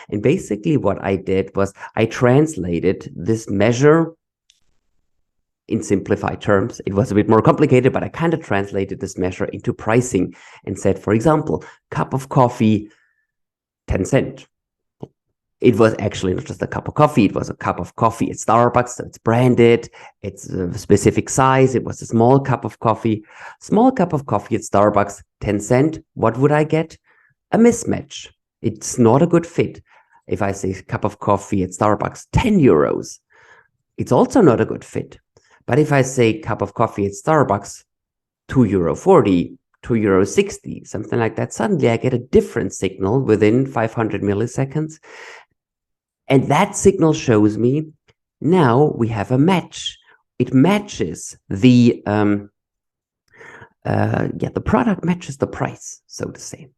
And basically what I did was I translated this measure in simplified terms. It was a bit more complicated, but I kind of translated this measure into pricing and said, for example, cup of coffee, 10 cents. It was actually not just a cup of coffee, it was a cup of coffee at Starbucks, so it's branded, it's a specific size, it was a small cup of coffee. Small cup of coffee at Starbucks, 10 cents. What would I get? A mismatch. It's not a good fit. If I say cup of coffee at Starbucks, 10 euros, it's also not a good fit. But if I say cup of coffee at Starbucks, €2.40, €2.60, something like that, suddenly I get a different signal within 500 milliseconds. And that signal shows me now we have a match. It matches the product matches the price, so to say.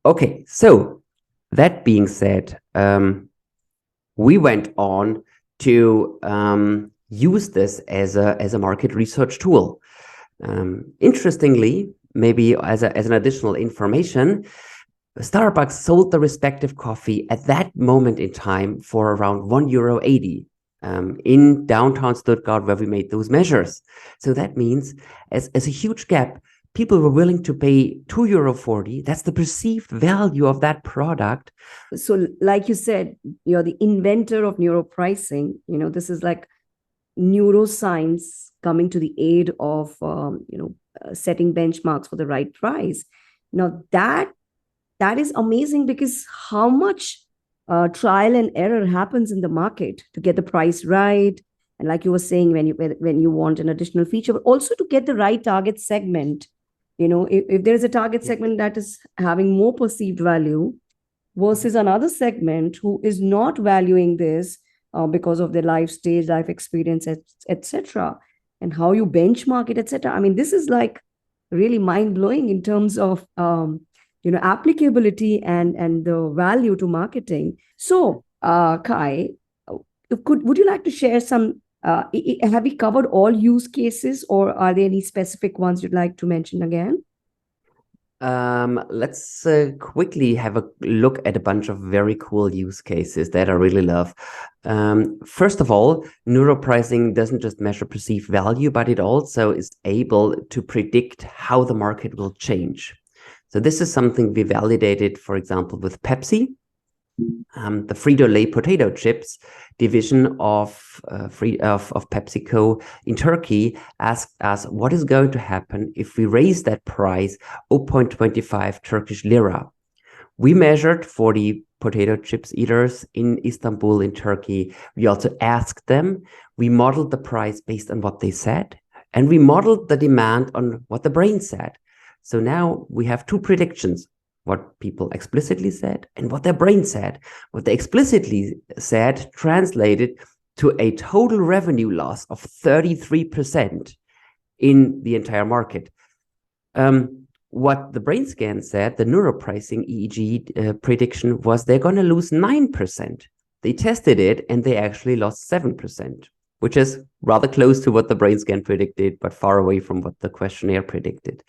Okay, so that being said, we went on to use this as a market research tool. Interestingly, maybe as an additional information, Starbucks sold the respective coffee at that moment in time for around €1.80 in downtown Stuttgart, where we made those measures. So that means as a huge gap, people were willing to pay €2.40. That's the perceived value of that product. So like you said, you're the inventor of neuropricing. This is like neuroscience coming to the aid of, setting benchmarks for the right price. Now that is amazing, because how much trial and error happens in the market to get the price right. And like you were saying, when you want an additional feature, but also to get the right target segment. If there is a target segment that is having more perceived value versus another segment who is not valuing this because of their life stage, life experience, etc., and how you benchmark it, etc. I mean, this is like really mind-blowing in terms of applicability and the value to marketing. So, Kai, would you like to share some? Have we covered all use cases, or are there any specific ones you'd like to mention again? Let's quickly have a look at a bunch of very cool use cases that I really love. First of all, neuropricing doesn't just measure perceived value, but it also is able to predict how the market will change. So this is something we validated, for example, with Pepsi. The Frito-Lay potato chips division of PepsiCo in Turkey asked us what is going to happen if we raise that price 0.25 Turkish lira. We measured 40 potato chips eaters in Istanbul, in Turkey. We also asked them. We modeled the price based on what they said, and we modeled the demand on what the brain said. So now we have two predictions: what people explicitly said and what their brain said. What they explicitly said translated to a total revenue loss of 33% in the entire market. What the brain scan said, the neuropricing EEG prediction, was they're going to lose 9%. They tested it and they actually lost 7%, which is rather close to what the brain scan predicted, but far away from what the questionnaire predicted.